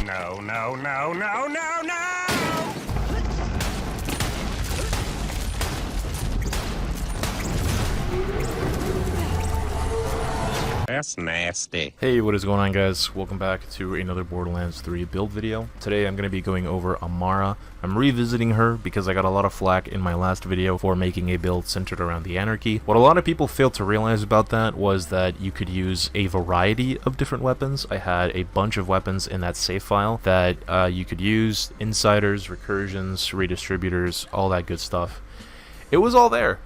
No, no, no, no, no, no! That's nasty. Hey, what is going on, guys? Welcome back to another Borderlands 3 build video. Today I'm going to be going over AMARA. I'm revisiting her because I got a lot of flack in my last video for making a build centered around the Anarchy. What a lot of people failed to realize about that was that you could use a variety of different weapons. I had a bunch of weapons in that save file that you could use: insiders, recursions, redistributors, all that good stuff. It was all there.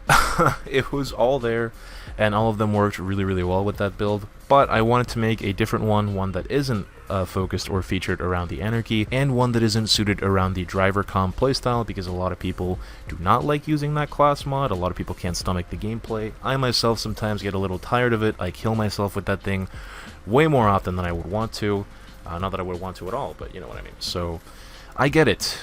It was all there, and all of them worked really well with that build. But I wanted to make a different one that isn't focused or featured around the Anarchy, and one that isn't suited around the driver comm playstyle, because a lot of people do not like using that class mod. A lot of people can't stomach the gameplay. I myself sometimes get a little tired of it. I kill myself with that thing way more often than I would want to. Not that I would want to at all, but you know what I mean. So I get it.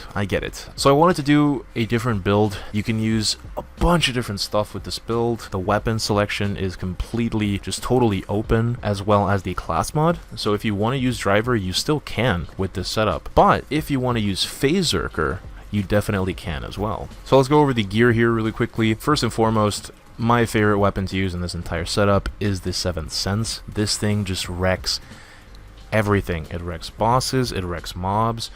So I wanted to do a different build. You can use a bunch of different stuff with this build. The weapon selection is completely, just totally open, as well as the class mod. So if you want to use driver, you still can with this setup. But if you want to use PHASEZERKER, you definitely can as well. So let's go over the gear here really quickly. First and foremost, my favorite weapon to use in this entire setup is the 7th Sense. This thing just wrecks everything. It wrecks bosses, it wrecks mobs,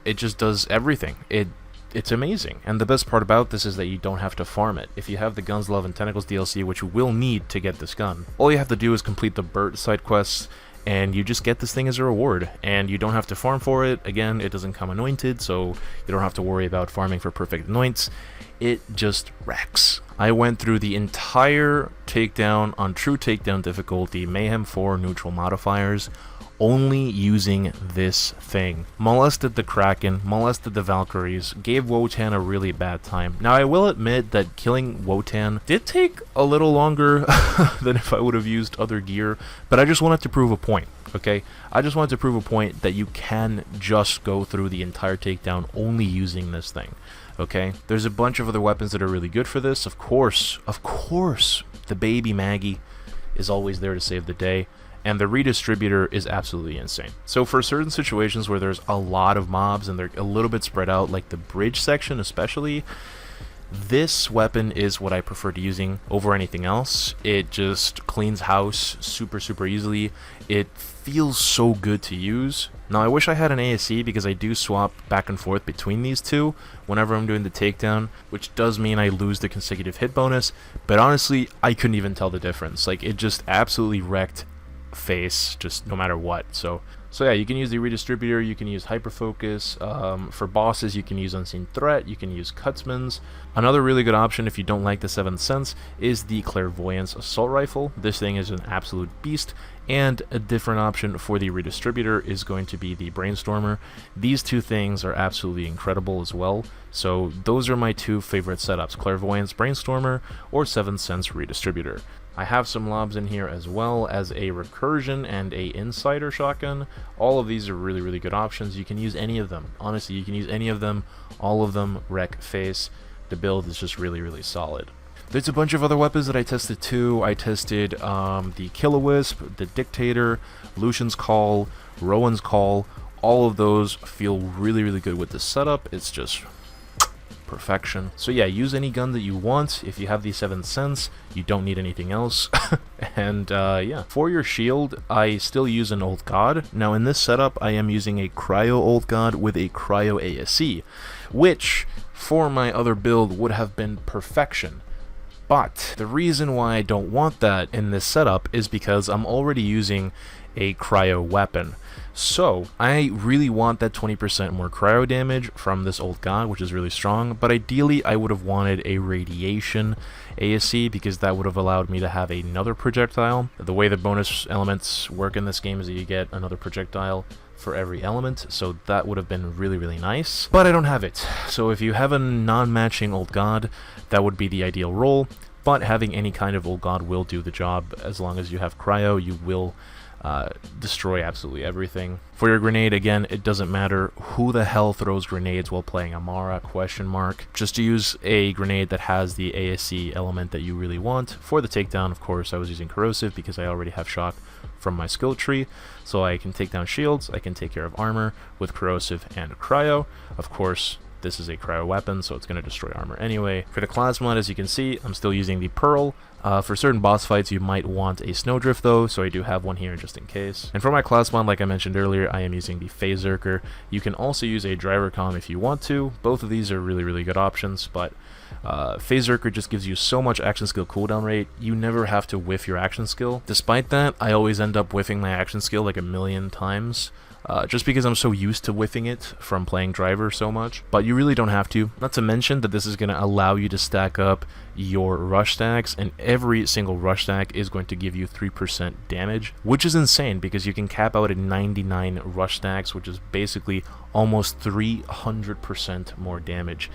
it just does everything. It's amazing. And the best part about this is that you don't have to farm it. If you have the Guns, Love, and Tentacles DLC, which you will need to get this gun, all you have to do is complete the Burt side quests, and you just get this thing as a reward, and you don't have to farm for it. Again, it doesn't come anointed, so you don't have to worry about farming for perfect anoints. It just wrecks. I went through the entire takedown on true takedown difficulty, Mayhem 4 neutral modifiers, only using this thing. Molested the Kraken, molested the Valkyries, gave Wotan a really bad time. Now, I will admit that killing Wotan did take a little longer than if I would have used other gear, but I just wanted to prove a point, okay? I just wanted to prove a point that you can just go through the entire takedown only using this thing, okay? There's a bunch of other weapons that are really good for this. Of course, the baby Maggie is always there to save the day. And the redistributor is absolutely insane. So for certain situations where there's a lot of mobs and they're a little bit spread out, like the bridge section especially, this weapon is what I prefer to using over anything else. It just cleans house super easily. It feels so good to use. Now, I wish I had an ASC, because I do swap back and forth between these two whenever I'm doing the takedown, which does mean I lose the consecutive hit bonus, but honestly, I couldn't even tell the difference. Like, it just absolutely wrecked face, just no matter what. So yeah, you can use the redistributor, you can use hyperfocus. For bosses, you can use unseen threat, you can use Cutsman's. Another really good option if you don't like the 7th Sense is the clairvoyance assault rifle. This thing is an absolute beast. And a different option for the redistributor is going to be the brainstormer. These two things are absolutely incredible as well. So those are my two favorite setups: clairvoyance brainstormer or 7th Sense redistributor. I have some lobs in here as well as a recursion and a insider shotgun. All of these are really good options. You can use any of them. Honestly, you can use any of them. All of them wreck face. The build is just really solid. There's a bunch of other weapons that I tested too. I tested the Kill-A-Wisp, the Dictator, Lucian's Call, Rowan's Call. All of those feel really good with this setup. It's just perfection. So yeah, use any gun that you want. If you have the 7th Sense, you don't need anything else. And yeah, for your shield, I still use an Old God. Now in this setup, I am using a Cryo Old God with a Cryo ASC, which for my other build would have been perfection. But the reason why I don't want that in this setup is because I'm already using a cryo weapon. So I really want that 20% more cryo damage from this Old God, which is really strong, but ideally I would have wanted a radiation ASC, because that would have allowed me to have another projectile. The way the bonus elements work in this game is that you get another projectile for every element, so that would have been really nice, but I don't have it. So if you have a non-matching Old God, that would be the ideal roll. but having any kind of old god will do the job. As long as you have cryo, you will destroy absolutely everything. For your grenade, again, it doesn't matter who the hell throws grenades while playing AMARA, question mark. Just to use a grenade that has the ASC element that you really want. For the takedown, of course, I was using corrosive because I already have shock from my skill tree, so I can take down shields, I can take care of armor with corrosive and cryo. Of course, this is a cryo weapon, so it's going to destroy armor anyway. For the class mod, as you can see, I'm still using the Pearl. For certain boss fights, you might want a Snowdrift though, so I do have one here just in case. And for my class mod, like I mentioned earlier, I am using the PHASEZERKER. You can also use a Driver Comm if you want to. Both of these are really, really good options, but PHASEZERKER just gives you so much action skill cooldown rate, you never have to whiff your action skill. Despite that, I always end up whiffing my action skill like a million times. Just because I'm so used to whiffing it from playing driver so much, but you really don't have to. Not to mention that this is going to allow you to stack up your rush stacks, and every single rush stack is going to give you 3% damage, which is insane because you can cap out at 99 rush stacks, which is basically almost 300% more damage.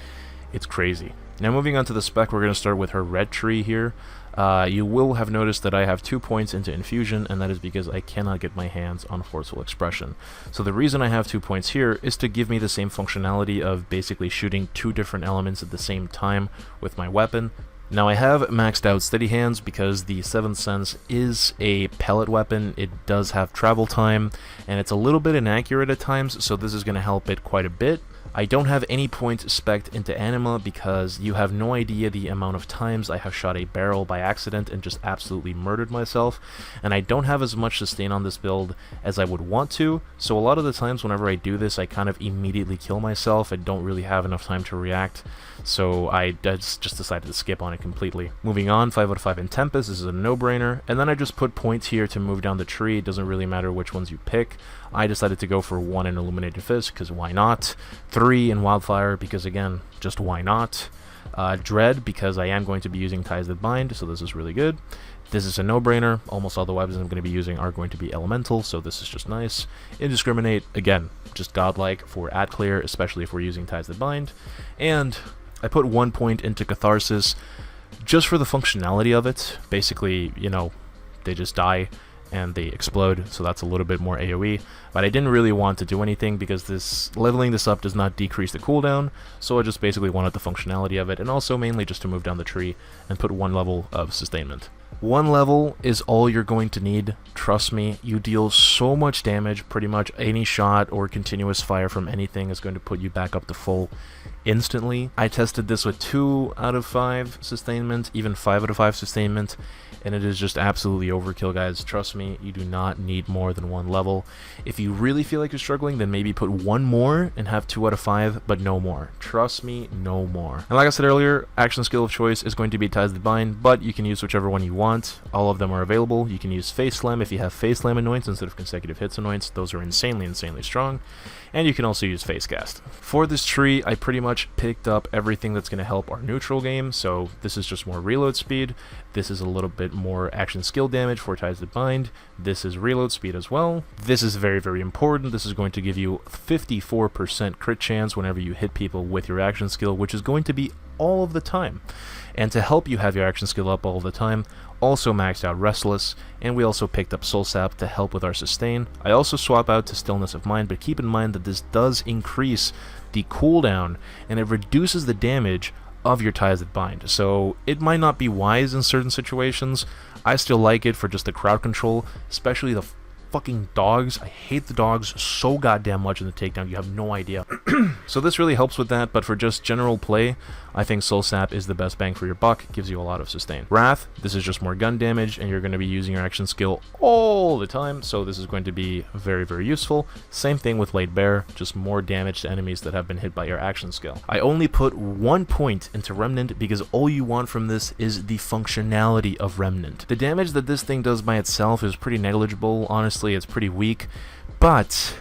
It's crazy. Now moving on to the spec, we're going to start with her red tree here. You will have noticed that I have 2 points into infusion, and that is because I cannot get my hands on forceful expression. So the reason I have 2 points here is to give me the same functionality of basically shooting 2 different elements at the same time with my weapon. Now I have maxed out steady hands because the 7th sense is a pellet weapon. It does have travel time, and it's a little bit inaccurate at times, so this is going to help it quite a bit. I don't have any points spec'd into Anima because you have no idea the amount of times I have shot a barrel by accident and just absolutely murdered myself, and I don't have as much sustain on this build as I would want to, so a lot of the times whenever I do this I kind of immediately kill myself. I don't really have enough time to react, so I just decided to skip on it completely. Moving on, 5 out of 5 in Tempest. This is a no-brainer, and then I just put points here to move down the tree. It doesn't really matter which ones you pick. I decided to go for 1 in Illuminated Fist because why not? 3 in Wildfire because again, just why not? Dread because I am going to be using Ties That Bind, so this is really good. This is a no-brainer. Almost all the weapons I'm going to be using are going to be elemental, so this is just nice. Indiscriminate, again, just godlike for at clear, especially if we're using Ties That Bind. And I put 1 point into Catharsis just for the functionality of it. Basically, you know, they just die and they explode, so that's a little bit more AoE, but I didn't really want to do anything because this leveling this up does not decrease the cooldown, so I just basically wanted the functionality of it, and also mainly just to move down the tree and put 1 level of sustainment. 1 level is all you're going to need, trust me. You deal so much damage, pretty much any shot or continuous fire from anything is going to put you back up to full instantly. I tested this with 2 out of 5 sustainment, even 5 out of 5 sustainment, and it is just absolutely overkill, guys. Trust me, you do not need more than 1 level. If you really feel like you're struggling, then maybe put 1 more and have 2 out of 5, but no more. Trust me, no more. And like I said earlier, action skill of choice is going to be Ties That Bind, but you can use whichever one you want. All of them are available. You can use Face Slam if you have Face Slam annoyance instead of consecutive hits annoyance. Those are insanely strong. And you can also use Face Cast. For this tree, I pretty much picked up everything that's going to help our neutral game. So this is just more reload speed. This is a little bit more action skill damage for Ties That Bind. This is reload speed as well. This is very important. This is going to give you 54% crit chance whenever you hit people with your action skill, which is going to be all of the time. And to help you have your action skill up all the time, also maxed out Restless, and we also picked up Soul Sap to help with our sustain. I also swap out to Stillness of Mind, but keep in mind that this does increase the cooldown, and it reduces the damage of your Ties That Bind. So it might not be wise in certain situations. I still like it for just the crowd control, especially the fucking dogs. I hate the dogs so goddamn much in the takedown, you have no idea. So this really helps with that, but for just general play, I think Soul Sap is the best bang for your buck. Gives you a lot of sustain. Wrath, this is just more gun damage, and you're going to be using your action skill all the time, so this is going to be very useful. Same thing with Laid Bare, just more damage to enemies that have been hit by your action skill. I only put 1 point into Remnant because all you want from this is the functionality of Remnant. The damage that this thing does by itself is pretty negligible. Honestly, it's pretty weak, but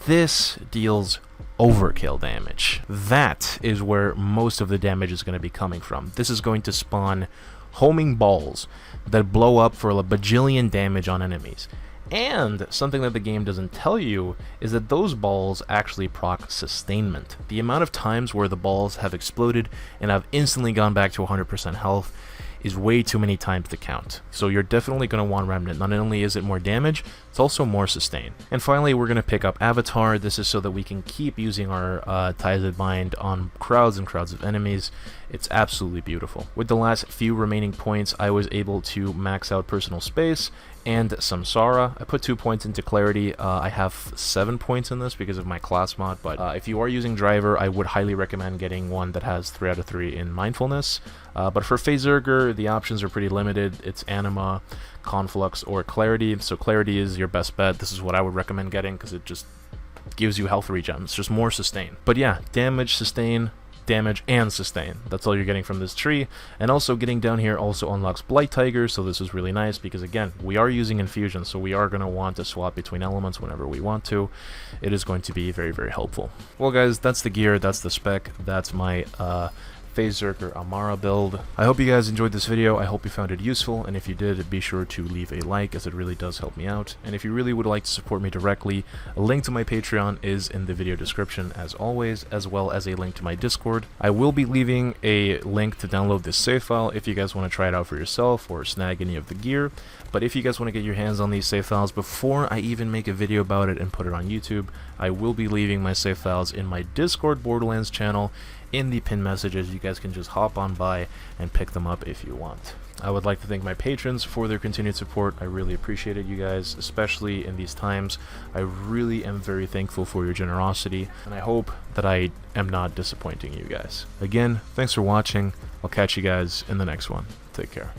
this deals overkill damage. That is where most of the damage is going to be coming from. This is going to spawn homing balls that blow up for a bajillion damage on enemies. And something that the game doesn't tell you is that those balls actually proc sustainment. The amount of times where the balls have exploded and have instantly gone back to 100% health is way too many times to count. So you're definitely going to want Remnant. Not only is it more damage, it's also more sustain. And finally, we're going to pick up Avatar. This is so that we can keep using our Ties of Mind on crowds and crowds of enemies. It's absolutely beautiful. With the last few remaining points, I was able to max out personal space and Samsara. I put 2 points into Clarity. I have 7 points in this because of my class mod, but if you are using Driver, I would highly recommend getting one that has 3 out of 3 in Mindfulness. But for PHASEZERKER, the options are pretty limited. It's Anima, Conflux, or Clarity. So Clarity is your best bet. This is what I would recommend getting because it just gives you health regen. It's just more sustain. But yeah, damage, sustain, damage, and sustain. That's all you're getting from this tree. And also getting down here also unlocks Blight Tiger, so this is really nice because again, we are using infusion, so we are going to want to swap between elements whenever we want to. It is going to be very, very helpful. Well guys, that's the gear, that's the spec, that's my PHASEZERKER AMARA build. I hope you guys enjoyed this video. I hope you found it useful, and if you did, be sure to leave a like as it really does help me out. And if you really would like to support me directly, a link to my Patreon is in the video description as always, as well as a link to my Discord. I will be leaving a link to download this save file if you guys want to try it out for yourself or snag any of the gear. But if you guys want to get your hands on these save files before I even make a video about it and put it on YouTube, I will be leaving my save files in my Discord Borderlands channel in the pinned messages. You guys can just hop on by and pick them up if you want. I would like to thank my patrons for their continued support. I really appreciate it, you guys, especially in these times. I really am very thankful for your generosity, and I hope that I am not disappointing you guys. Again, thanks for watching. I'll catch you guys in the next one. Take care.